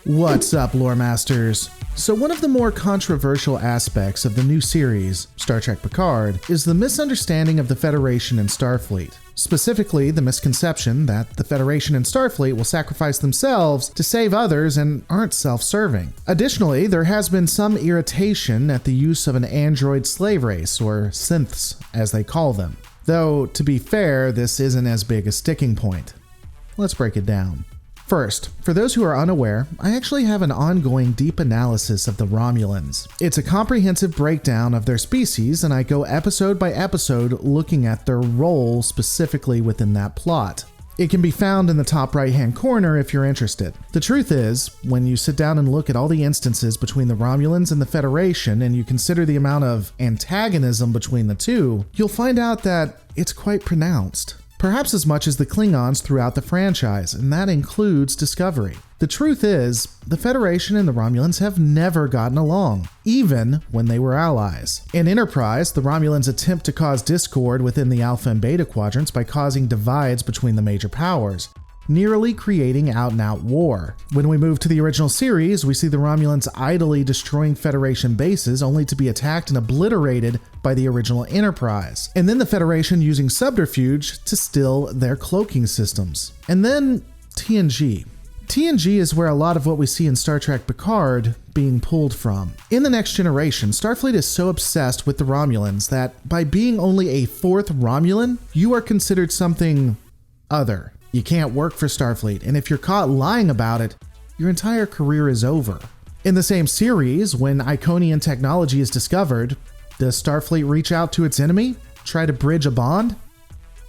What's up, lore masters? So one of the more controversial aspects of the new series, Star Trek Picard, is the misunderstanding of the Federation and Starfleet. Specifically, the misconception that the Federation and Starfleet will sacrifice themselves to save others and aren't self-serving. Additionally, there has been some irritation at the use of an android slave race, or synths, as they call them. Though, to be fair, this isn't as big a sticking point. Let's break it down. First, for those who are unaware, I actually have an ongoing deep analysis of the Romulans. It's a comprehensive breakdown of their species, and I go episode by episode looking at their role specifically within that plot. It can be found in the top right-hand corner if you're interested. The truth is, when you sit down and look at all the instances between the Romulans and the Federation, and you consider the amount of antagonism between the two, you'll find out that it's quite pronounced. Perhaps as much as the Klingons throughout the franchise, and that includes Discovery. The truth is, the Federation and the Romulans have never gotten along, even when they were allies. In Enterprise, the Romulans attempt to cause discord within the Alpha and Beta quadrants by causing divides between the major powers, nearly creating out-and-out war. When we move to the original series, we see the Romulans idly destroying Federation bases only to be attacked and obliterated by the original Enterprise. And then the Federation using subterfuge to steal their cloaking systems. And then TNG. TNG is where a lot of what we see in Star Trek Picard being pulled from. In The Next Generation, Starfleet is so obsessed with the Romulans that by being only a fourth Romulan, you are considered something other. You can't work for Starfleet, and if you're caught lying about it, your entire career is over. In the same series, when Iconian technology is discovered, does Starfleet reach out to its enemy? Try to bridge a bond?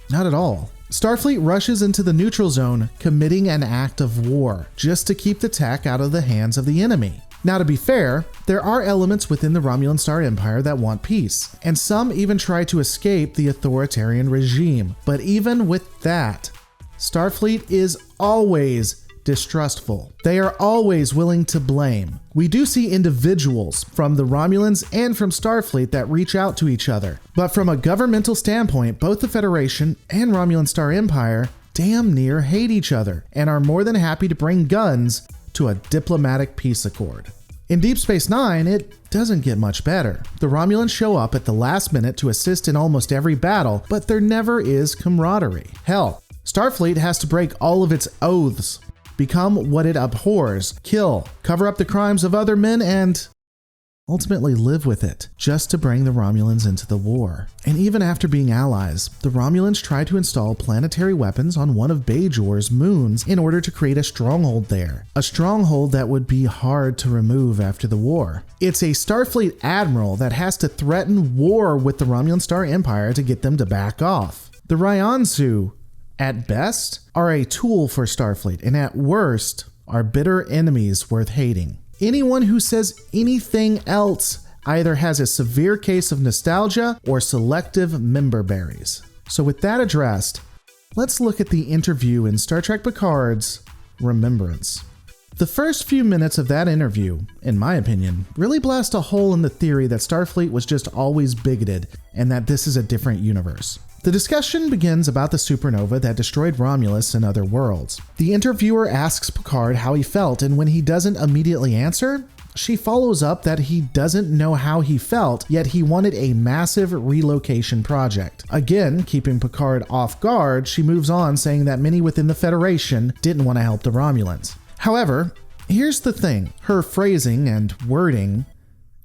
Not at all. Starfleet rushes into the neutral zone, committing an act of war, just to keep the tech out of the hands of the enemy. Now, to be fair, there are elements within the Romulan Star Empire that want peace, and some even try to escape the authoritarian regime. But even with that, Starfleet is always distrustful. They are always willing to blame. We do see individuals from the Romulans and from Starfleet that reach out to each other. But from a governmental standpoint, both the Federation and Romulan Star Empire damn near hate each other and are more than happy to bring guns to a diplomatic peace accord. In Deep Space Nine, it doesn't get much better. The Romulans show up at the last minute to assist in almost every battle, but there never is camaraderie. Hell, Starfleet has to break all of its oaths, become what it abhors, kill, cover up the crimes of other men, and ultimately live with it, just to bring the Romulans into the war. And even after being allies, the Romulans try to install planetary weapons on one of Bajor's moons in order to create a stronghold there. A stronghold that would be hard to remove after the war. It's a Starfleet admiral that has to threaten war with the Romulan Star Empire to get them to back off. The Ryansu, at best, are a tool for Starfleet, and at worst, are bitter enemies worth hating. Anyone who says anything else either has a severe case of nostalgia or selective member berries. So with that addressed, let's look at the interview in Star Trek Picard's Remembrance. The first few minutes of that interview, in my opinion, really blast a hole in the theory that Starfleet was just always bigoted and that this is a different universe. The discussion begins about the supernova that destroyed Romulus and other worlds. The interviewer asks Picard how he felt, and when he doesn't immediately answer, she follows up that he doesn't know how he felt, yet he wanted a massive relocation project. Again, keeping Picard off guard, she moves on saying that many within the Federation didn't want to help the Romulans. However, here's the thing, her phrasing and wording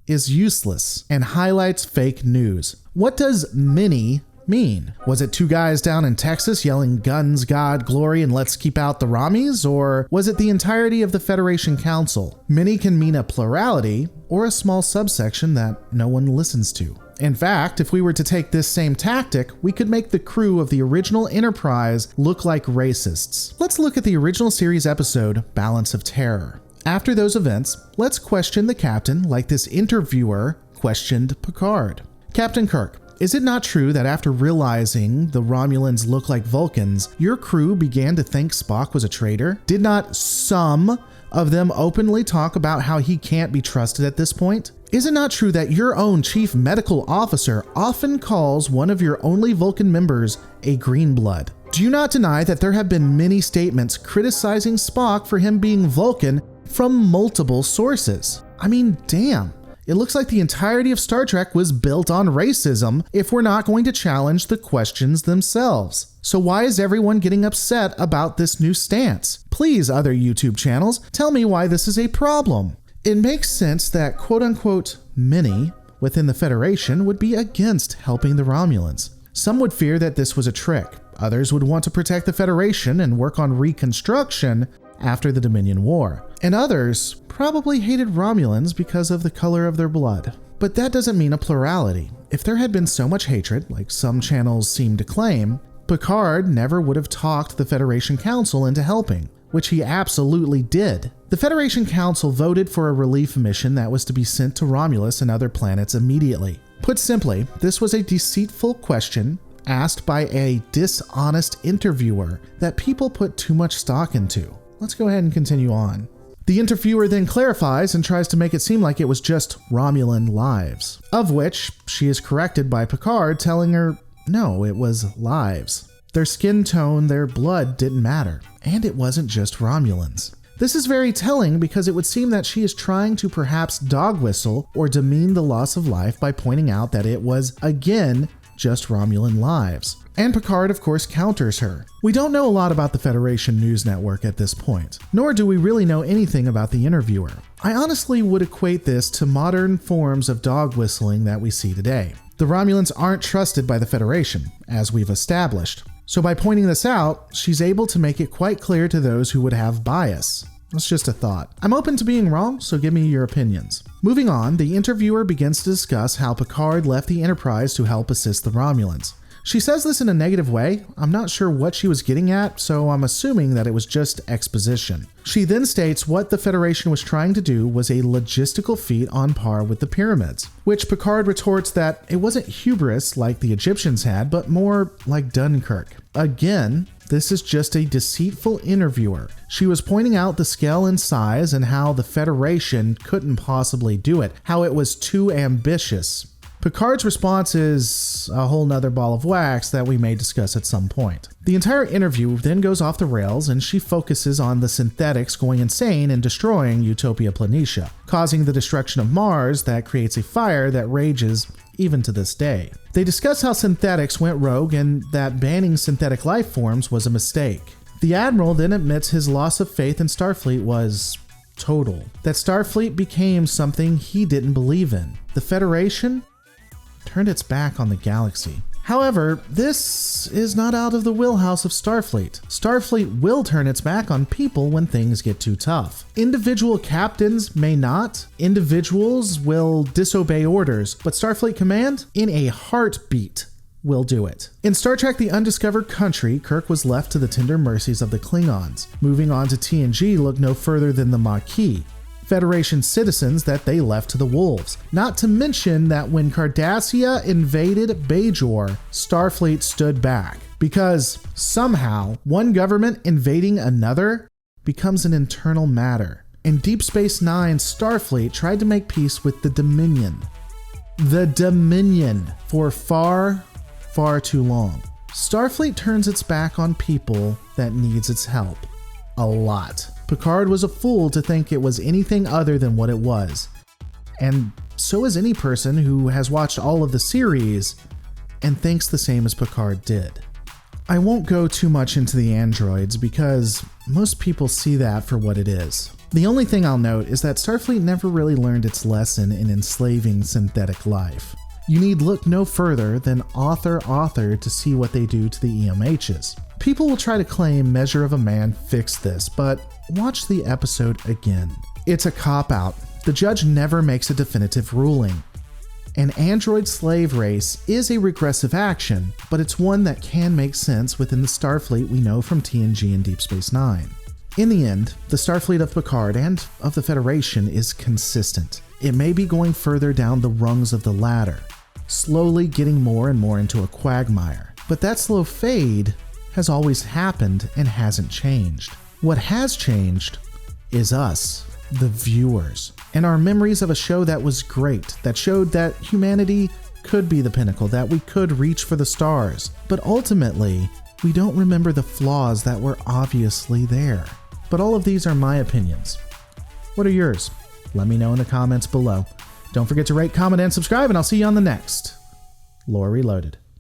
is useless and highlights fake news. What does many mean? Was it two guys down in Texas yelling guns, God, glory, and let's keep out the Rommies? Or was it the entirety of the Federation Council? Many can mean a plurality or a small subsection that no one listens to. In fact, if we were to take this same tactic, we could make the crew of the original Enterprise look like racists. Let's look at the original series episode, Balance of Terror. After those events, let's question the captain like this interviewer questioned Picard. Captain Kirk, is it not true that after realizing the Romulans look like Vulcans, your crew began to think Spock was a traitor? Did not some of them openly talk about how he can't be trusted at this point? Is it not true that your own chief medical officer often calls one of your only Vulcan members a greenblood? Do you not deny that there have been many statements criticizing Spock for him being Vulcan from multiple sources. I mean, damn. It looks like the entirety of Star Trek was built on racism if we're not going to challenge the questions themselves. So why is everyone getting upset about this new stance? Please, other YouTube channels, tell me why this is a problem. It makes sense that quote-unquote many within the Federation would be against helping the Romulans. Some would fear that this was a trick. Others would want to protect the Federation and work on reconstruction after the Dominion War. And others probably hated Romulans because of the color of their blood. But that doesn't mean a plurality. If there had been so much hatred, like some channels seem to claim, Picard never would have talked the Federation Council into helping, which he absolutely did. The Federation Council voted for a relief mission that was to be sent to Romulus and other planets immediately. Put simply, this was a deceitful question asked by a dishonest interviewer that people put too much stock into. Let's go ahead and continue on. The interviewer then clarifies and tries to make it seem like it was just Romulan lives, of which she is corrected by Picard telling her, no, it was lives. Their skin tone, their blood didn't matter, and it wasn't just Romulans. This is very telling because it would seem that she is trying to perhaps dog whistle or demean the loss of life by pointing out that it was, again, just Romulan lives. And Picard, of course, counters her. We don't know a lot about the Federation News Network at this point, nor do we really know anything about the interviewer. I honestly would equate this to modern forms of dog whistling that we see today. The Romulans aren't trusted by the Federation, as we've established. So by pointing this out, she's able to make it quite clear to those who would have bias. That's just a thought. I'm open to being wrong, so give me your opinions. Moving on, the interviewer begins to discuss how Picard left the Enterprise to help assist the Romulans. She says this in a negative way. I'm not sure what she was getting at, so I'm assuming that it was just exposition. She then states what the Federation was trying to do was a logistical feat on par with the pyramids, which Picard retorts that it wasn't hubris like the Egyptians had, but more like Dunkirk. Again, this is just a deceitful interviewer. She was pointing out the scale and size and how the Federation couldn't possibly do it, how it was too ambitious. Picard's response is a whole nother ball of wax that we may discuss at some point. The entire interview then goes off the rails and she focuses on the synthetics going insane and destroying Utopia Planitia, causing the destruction of Mars that creates a fire that rages even to this day. They discuss how synthetics went rogue and that banning synthetic life forms was a mistake. The Admiral then admits his loss of faith in Starfleet was total, that Starfleet became something he didn't believe in. The Federation turned its back on the galaxy. However, this is not out of the wheelhouse of Starfleet. Starfleet will turn its back on people when things get too tough. Individual captains may not. Individuals will disobey orders, but Starfleet Command, in a heartbeat, will do it. In Star Trek The Undiscovered Country, Kirk was left to the tender mercies of the Klingons. Moving on to TNG, look no further than the Maquis, Federation citizens that they left to the wolves. Not to mention that when Cardassia invaded Bajor, Starfleet stood back. Because somehow, one government invading another becomes an internal matter. In Deep Space Nine, Starfleet tried to make peace with the Dominion. The Dominion for far, far too long. Starfleet turns its back on people that needs its help. A lot. Picard was a fool to think it was anything other than what it was. And so is any person who has watched all of the series and thinks the same as Picard did. I won't go too much into the androids because most people see that for what it is. The only thing I'll note is that Starfleet never really learned its lesson in enslaving synthetic life. You need look no further than Author to see what they do to the EMHs. People will try to claim Measure of a Man fixed this, but watch the episode again. It's a cop-out. The judge never makes a definitive ruling. An android slave race is a regressive action, but it's one that can make sense within the Starfleet we know from TNG and Deep Space Nine. In the end, the Starfleet of Picard and of the Federation is consistent. It may be going further down the rungs of the ladder, slowly getting more and more into a quagmire. But that slow fade has always happened and hasn't changed. What has changed is us, the viewers, and our memories of a show that was great, that showed that humanity could be the pinnacle, that we could reach for the stars. But ultimately, we don't remember the flaws that were obviously there. But all of these are my opinions. What are yours? Let me know in the comments below. Don't forget to rate, comment, and subscribe, and I'll see you on the next Lore Reloaded.